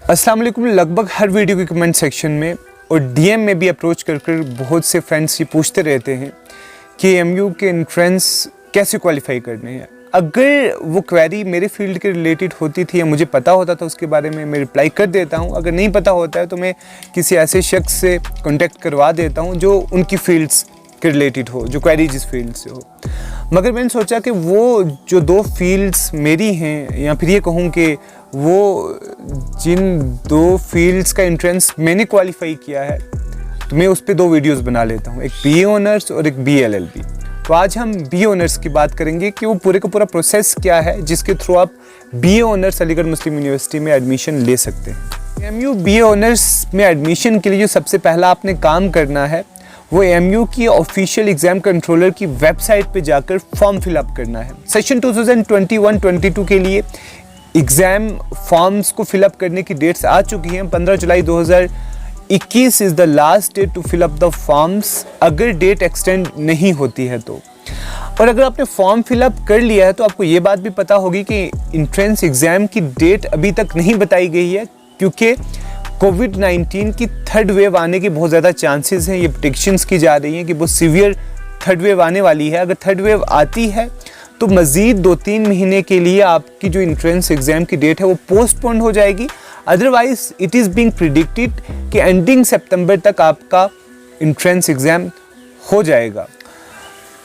अस्सलाम वालेकुम। लगभग हर वीडियो के कमेंट सेक्शन में और डीएम में भी अप्रोच कर बहुत से फ्रेंड्स ये पूछते रहते हैं कि एमयू के एंट्रेंस कैसे क्वालिफाई करने हैं। अगर वो क्वेरी मेरे फील्ड के रिलेटेड होती थी या मुझे पता होता था उसके बारे में मैं रिप्लाई कर देता हूँ। अगर नहीं पता होता है तो मैं किसी ऐसे शख्स से कॉन्टेक्ट करवा देता हूँ जो उनकी फील्ड्स के रिलेटेड हो, जो क्वेरी जिस फील्ड से हो। मगर मैंने सोचा कि वो जो दो फील्ड्स मेरी हैं, या फिर ये कहूँ कि वो जिन दो फील्ड्स का एंट्रेंस मैंने क्वालिफाई किया है, तो मैं उस पर दो वीडियोस बना लेता हूँ, एक बीए ऑनर्स और एक बीए एलएलबी। तो आज हम बीए ऑनर्स की बात करेंगे कि वो पूरे का पूरा प्रोसेस क्या है जिसके थ्रू आप BA honours Aligarh Muslim university में एडमिशन ले सकते हैं। एमयू बीए ऑनर्स में एडमिशन के लिए जो सबसे पहला आपने काम करना है वो एमयू की ऑफिशियल एग्जाम कंट्रोलर की वेबसाइट पे जाकर फॉर्म फिलअप करना है। सेशन 2021-22 के लिए एग्ज़ाम फॉर्म्स को फिलअप करने की डेट्स आ चुकी हैं। 15 July 2021 is the last date to fill up the forms, अगर डेट एक्सटेंड नहीं होती है तो। और अगर आपने फॉर्म फिलअप कर लिया है तो आपको ये बात भी पता होगी कि एंट्रेंस एग्ज़ाम की डेट अभी तक नहीं बताई गई है, क्योंकि कोविड-19 की थर्ड वेव आने की बहुत ज़्यादा चांसेस हैं। ये प्रेडिक्शंस की जा रही हैं कि बहुत सीवियर थर्ड वेव आने वाली है। अगर थर्ड वेव आती है तो मज़ीद 2-3 महीने के लिए आपकी जो एंट्रेंस एग्ज़ाम की डेट है वो पोस्टपोन हो जाएगी। Otherwise it is being predicted कि एंडिंग सितंबर तक आपका एंट्रेंस एग्ज़ाम हो जाएगा।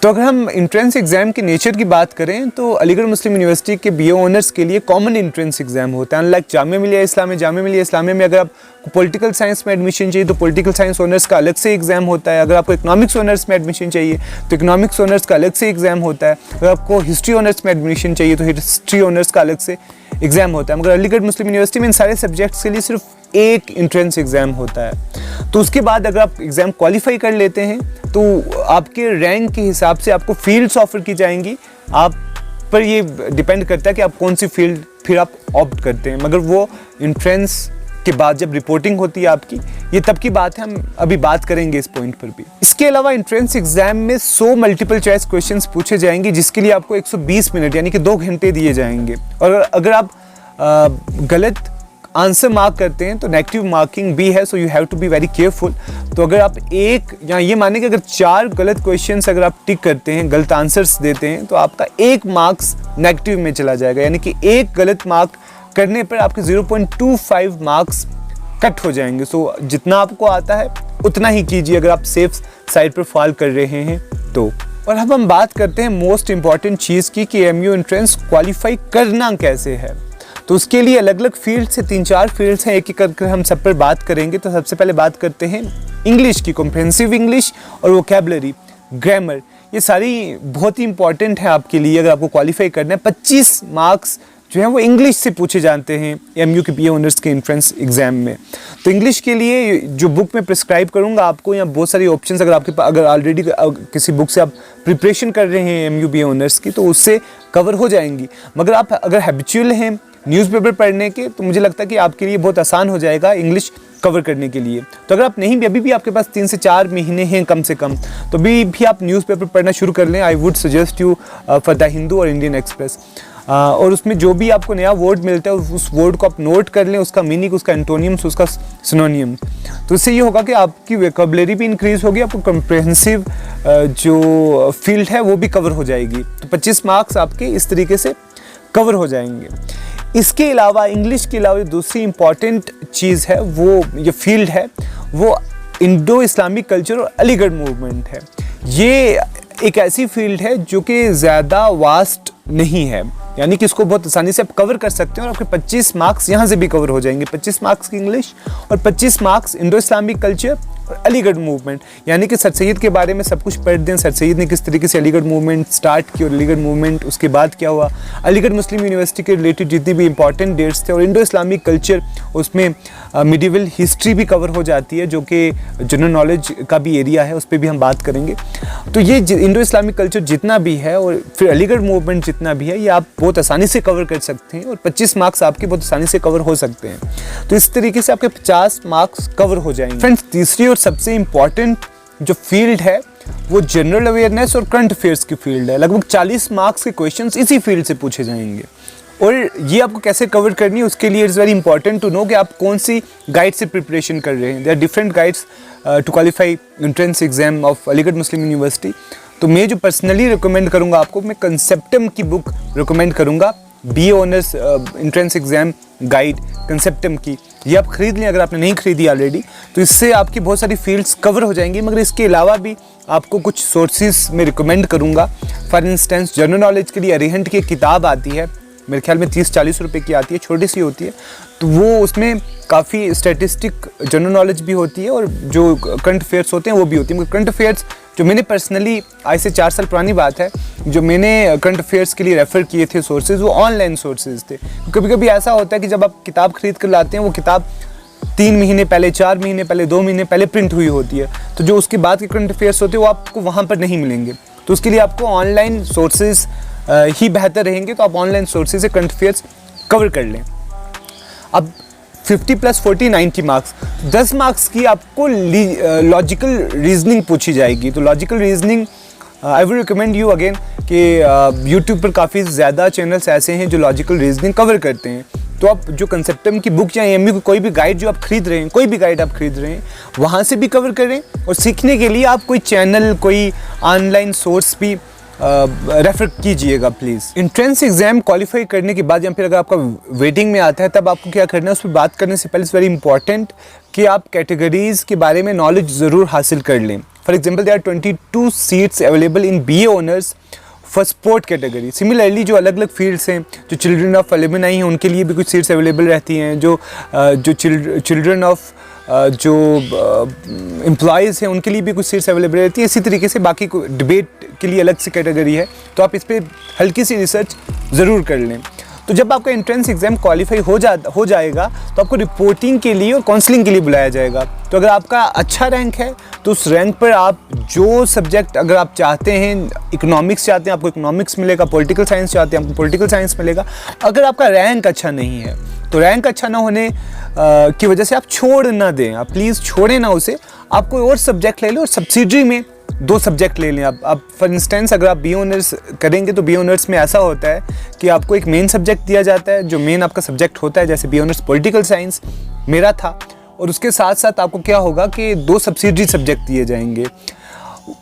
तो अगर हम एंट्रेंस एग्ज़ाम के नेचर की बात करें तो अलीगढ़ मुस्लिम यूनिवर्सिटी के बीए ऑनर्स के लिए कॉमन एंट्रेंस एग्ज़ाम होता है। अनलाइक जामिया मिलिया इस्लामिया में अगर आपको पॉलिटिकल साइंस में एडमिशन चाहिए तो पॉलिटिकल साइंस ऑनर्स का अलग से एग्ज़ाम होता है। अगर आपको इकोनॉमिक्स ऑनर्स में एडमिशन चाहिए तो इकोनॉमिक्स ऑनर्स का अलग से एग्ज़ाम होता है। अगर आपको हिस्ट्री ऑनर्स में एडमिशन चाहिए तो हिस्ट्री ऑनर्स का अलग से एग्ज़ाम होता है। मगर अलीगढ़ मुस्लिम यूनिवर्सिटी में इन सारे सब्जेक्ट्स के लिए सिर्फ एक एंट्रेंस एग्ज़ाम होता है। तो उसके बाद अगर आप एग्ज़ाम क्वालिफाई कर लेते हैं तो आपके रैंक के हिसाब से आपको फील्ड्स ऑफर की जाएंगी। आप पर ये डिपेंड करता है कि आप कौन सी फील्ड फिर आप ऑप्ट करते हैं। मगर वो एंट्रेंस के बाद जब रिपोर्टिंग होती है आपकी, ये तब की बात है, हम अभी बात करेंगे इस पॉइंट पर भी। इसके अलावा एंट्रेंस एग्जाम में 100 मल्टीपल चॉइस क्वेश्चंस पूछे जाएंगे, जिसके लिए आपको 120 मिनट यानी कि 2 घंटे दिए जाएंगे। और अगर आप गलत आंसर मार्क करते हैं तो नेगेटिव मार्किंग भी है, so you have to be very careful. तो अगर आप एक या ये माने कि अगर 4 गलत क्वेश्चंस अगर आप टिक करते हैं, गलत आंसर्स देते हैं, तो आपका 1 मार्क्स नेगेटिव में चला जाएगा, यानी कि एक गलत मार्क करने पर आपके 0.25 मार्क्स कट हो जाएंगे। सो जितना आपको आता है उतना ही कीजिए अगर आप सेफ साइड पर फॉल कर रहे हैं तो। और अब हम बात करते हैं मोस्ट इंपॉर्टेंट चीज़ की कि एमयू एंट्रेंस क्वालिफाई करना कैसे है। तो उसके लिए अलग अलग फील्ड से 3-4 फील्ड्स हैं, एक एक करके हम सब पर बात करेंगे। तो सबसे पहले बात करते हैं इंग्लिश की, कॉम्प्रिहेंसिव इंग्लिश और वोकैबुलरी, ग्रामर। ये सारी बहुत ही इंपॉर्टेंट है आपके लिए अगर आपको क्वालिफाई करना है। 25 मार्क्स जो है वो इंग्लिश से पूछे जाते हैं एमयू के बीए ऑनर्स के एंट्रेंस एग्जाम में। तो इंग्लिश के लिए जो बुक मैं प्रिस्क्राइब करूंगा आपको, या बहुत सारी ऑप्शंस अगर आपके पास, अगर ऑलरेडी किसी बुक से आप प्रिपरेशन कर रहे हैं एमयू बीए ऑनर्स की, तो उससे कवर हो जाएंगी। मगर आप अगर हैबिचुअल हैं न्यूज़पेपर पढ़ने के, तो मुझे लगता है कि आपके लिए बहुत आसान हो जाएगा इंग्लिश कवर करने के लिए। तो अगर आप नहीं भी, अभी भी आपके पास 3 से 4 महीने हैं कम से कम, तो भी आप न्यूज़पेपर पढ़ना शुरू कर लें। I would suggest you for the Hindu और इंडियन एक्सप्रेस। और उसमें जो भी आपको नया वर्ड मिलता है उस वर्ड को आप नोट कर लें, उसका मीनिंग, उसका एंटोनियम्स, उसका सिनोनियम। तो इससे ये होगा कि आपकी वोकैबुलरी भी इंक्रीज़ होगी, आपको कॉम्प्रिहेंसिव जो फील्ड है वो भी कवर हो जाएगी। तो 25 मार्क्स आपके इस तरीके से कवर हो जाएंगे। इसके अलावा इंग्लिश के अलावा दूसरी इंपॉर्टेंट चीज़ है, वो ये फील्ड है, वो इंडो इस्लामिक कल्चर और अलीगढ़ मूवमेंट है। ये एक ऐसी फील्ड है जो कि ज़्यादा वास्ट नहीं है, यानी कि इसको बहुत आसानी से आप कवर कर सकते हैं और आपके 25 मार्क्स यहाँ से भी कवर हो जाएंगे। 25 मार्क्स की इंग्लिश और 25 मार्क्स इंडो इस्लामिक कल्चर और अलीगढ़ मूवमेंट, यानी कि सर सैयद के बारे में सब कुछ पढ़ दें। सर सैयद ने किस तरीके से अलीगढ़ मूवमेंट स्टार्ट की और अलीगढ़ मूवमेंट उसके बाद क्या हुआ, अलीगढ़ मुस्लिम यूनिवर्सिटी के रिलेटेड जितनी भी इंपॉर्टेंट डेट्स थे, और इंडो इस्लामिक कल्चर, उसमें मिडिवल हिस्ट्री भी कवर हो जाती है जो कि जनरल नॉलेज का भी एरिया है, उस पर भी हम बात करेंगे। तो ये इंडो इस्लामिक कल्चर जितना भी है और फिर अलीगढ़ मूवमेंट जितना भी है, ये आप बहुत आसानी से कवर कर सकते हैं और 25 मार्क्स आपके बहुत आसानी से कवर हो सकते हैं। तो इस तरीके से आपके 50 मार्क्स कवर हो जाएंगे। फ्रेंड्स, तीसरी और सबसे इम्पॉर्टेंट जो फील्ड है वो जनरल अवेयरनेस और करंट अफेयर्स की फील्ड है। लगभग 40 मार्क्स के क्वेश्चंस इसी फील्ड से पूछे जाएंगे। और ये आपको कैसे कवर करनी है उसके लिए it's very important to know कि आप कौन सी गाइड से प्रिपरेशन कर रहे हैं। There are different guides to qualify entrance exam of Aligarh Muslim University. तो मैं जो पर्सनली रिकमेंड करूँगा आपको, मैं कंसेप्टम की बुक रिकमेंड करूँगा, BA honours entrance exam guide Conceptum की। ये आप खरीद लें अगर आपने नहीं खरीदी ऑलरेडी, तो इससे आपकी बहुत सारी फील्ड्स कवर हो जाएंगी। मगर इसके अलावा भी आपको कुछ सोर्सेज में रिकमेंड करूँगा। फॉर इंस्टेंस जनरल नॉलेज के लिए अरिहंट की एक किताब आती है, मेरे ख्याल में 30-40 रुपए की आती है, छोटी सी होती है। तो वो उसमें काफ़ी स्टैटिस्टिक जनरल नॉलेज भी होती है और जो करंट अफेयर्स होते हैं वो भी होती है। मगर करंट अफेयर्स जो मैंने पर्सनली, आज से 4 साल पुरानी बात है, जो मैंने करंट अफेयर्स के लिए रेफ़र किए थे सोर्सेज, वो ऑनलाइन सोर्सेज थे। कभी कभी ऐसा होता है कि जब आप किताब खरीद कर लाते हैं, वो किताब 3 महीने पहले, 4 महीने पहले, 2 महीने पहले प्रिंट हुई होती है। तो जो उसके बाद के करंट अफेयर्स होते हैं वो आपको वहाँ पर नहीं मिलेंगे। तो उसके लिए आपको ऑनलाइन सोर्सेज ही बेहतर रहेंगे। तो आप ऑनलाइन सोर्सेज से करंट अफेयर्स कवर कर लें। अब 50 + 40 90 मार्क्स, 10 मार्क्स की आपको लॉजिकल रीजनिंग पूछी जाएगी। तो logical reasoning I will recommend you again कि यूट्यूब पर काफ़ी ज़्यादा चैनल्स ऐसे हैं जो लॉजिकल रीजनिंग कवर करते हैं। तो आप जो कंसेप्टम की बुक या AMU की कोई भी गाइड जो आप खरीद रहे हैं, कोई भी गाइड आप खरीद रहे हैं, वहाँ से भी कवर करें। और सीखने के लिए आप कोई चैनल, कोई ऑनलाइन सोर्स भी रेफर कीजिएगा प्लीज़। एंट्रेंस एग्जाम क्वालिफाई करने के बाद या फिर अगर आपका वेटिंग में आता है, तब आपको क्या करना है, उस पर बात करने से पहले इट्स वेरी इंपॉर्टेंट कि आप कैटेगरीज़ के बारे में नॉलेज ज़रूर हासिल कर लें। For example, there are 22 seats available in BA honours for sport category. Similarly जो अलग अलग फील्ड्स हैं, जो चिल्ड्रन ऑफ एलुमनाई हैं, उनके लिए भी कुछ सीट्स अवेलेबल रहती हैं। जो चिल्ड्रन ऑफ जो एम्प्लॉयज़ हैं, उनके लिए भी कुछ सीट्स अवेलेबल रहती है। इसी तरीके से बाकी डिबेट के लिए अलग से कैटेगरी है। तो आप इस पर हल्की सी रिसर्च ज़रूर कर लें। तो जब आपका एंट्रेंस एग्ज़ाम क्वालिफाई हो जाएगा, तो आपको रिपोर्टिंग के लिए और काउंसलिंग के लिए बुलाया जाएगा। तो अगर आपका अच्छा रैंक है, तो उस रैंक पर आप जो सब्जेक्ट अगर आप चाहते हैं, इकोनॉमिक्स चाहते हैं, आपको इकोनॉमिक्स मिलेगा, पॉलिटिकल साइंस चाहते हैं, आपको पॉलिटिकल साइंस मिलेगा। अगर आपका रैंक अच्छा नहीं है, तो रैंक अच्छा ना होने की वजह से आप छोड़ ना दें, आप प्लीज़ छोड़ें ना उसे। आप कोई और सब्जेक्ट ले लें और सब्सिडरी में 2 सब्जेक्ट ले लें। आप फॉर इंस्टेंस अगर आप BA ऑनर्स करेंगे, तो BA ऑनर्स में ऐसा होता है कि आपको एक मेन सब्जेक्ट दिया जाता है, जो मेन आपका सब्जेक्ट होता है। जैसे BA ऑनर्स पॉलिटिकल साइंस मेरा था, और उसके साथ साथ आपको क्या होगा कि 2 सब्सिडरी सब्जेक्ट दिए जाएंगे।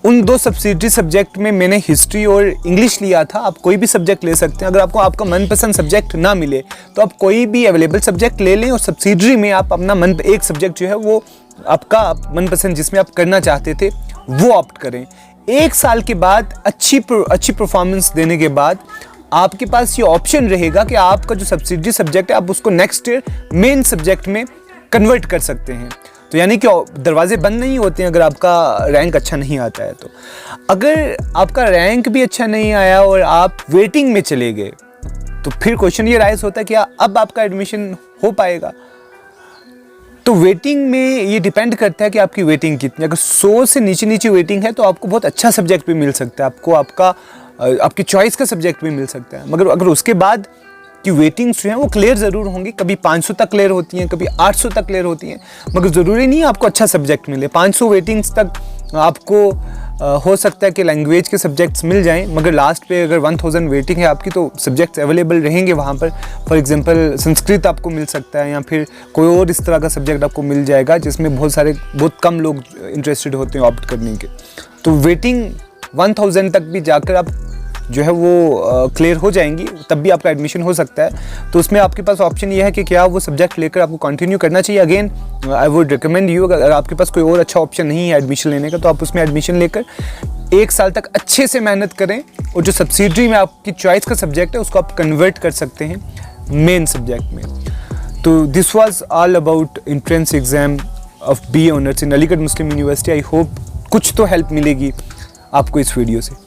उन 2 सब्सिडरी सब्जेक्ट में मैंने हिस्ट्री और इंग्लिश लिया था। आप कोई भी सब्जेक्ट ले सकते हैं। अगर आपको आपका मनपसंद सब्जेक्ट ना मिले, तो आप कोई भी अवेलेबल सब्जेक्ट ले लें, और सब्सिडरी में आप अपना एक सब्जेक्ट जो है वो आपका मनपसंद जिसमें आप करना चाहते थे वो ऑप्ट करें। 1 साल के बाद अच्छी परफॉर्मेंस देने के बाद आपके पास ये ऑप्शन रहेगा कि आपका जो सब्सिडरी सब्जेक्ट है, आप उसको नेक्स्ट ईयर मेन सब्जेक्ट में कन्वर्ट कर सकते हैं। तो यानी कि दरवाजे बंद नहीं होते हैं अगर आपका रैंक अच्छा नहीं आता है। तो अगर आपका रैंक भी अच्छा नहीं आया और आप वेटिंग में चले गए, तो फिर क्वेश्चन ये राइज होता है कि अब आपका एडमिशन हो पाएगा। तो वेटिंग में ये डिपेंड करता है कि आपकी वेटिंग कितनी। अगर 100 से नीचे वेटिंग है, तो आपको बहुत अच्छा सब्जेक्ट भी मिल सकता है, आपको आपकी चॉइस का सब्जेक्ट भी मिल सकता है। मगर अगर उसके बाद की वेटिंग्स जो हैं वो क्लियर ज़रूर होंगी। कभी 500 तक क्लियर होती हैं, कभी 800 तक क्लियर होती हैं, मगर ज़रूरी नहीं है आपको अच्छा सब्जेक्ट मिले। 500 वेटिंग्स तक आपको हो सकता है कि लैंग्वेज के सब्जेक्ट्स मिल जाएं, मगर लास्ट पे अगर 1000 वेटिंग है आपकी, तो सब्जेक्ट्स अवेलेबल रहेंगे वहाँ पर। फॉर एग्जांपल संस्कृत आपको मिल सकता है, या फिर कोई और इस तरह का सब्जेक्ट आपको मिल जाएगा जिसमें बहुत कम लोग इंटरेस्टेड होते हैं ऑप्ट करने के। तो वेटिंग 1000 तक भी जाकर आप जो है वो क्लियर हो जाएंगी, तब भी आपका एडमिशन हो सकता है। तो उसमें आपके पास ऑप्शन ये है कि क्या वो सब्जेक्ट लेकर आपको कंटिन्यू करना चाहिए। Again I would recommend you, अगर आपके पास कोई और अच्छा ऑप्शन नहीं है एडमिशन लेने का, तो आप उसमें एडमिशन लेकर 1 साल तक अच्छे से मेहनत करें, और जो सब्सिडरी में आपकी चॉइस का सब्जेक्ट है उसको आप कन्वर्ट कर सकते हैं मेन सब्जेक्ट में। तो this was all about entrance exam of BA honours in Aligarh Muslim university. I hope कुछ तो हेल्प मिलेगी आपको इस वीडियो से।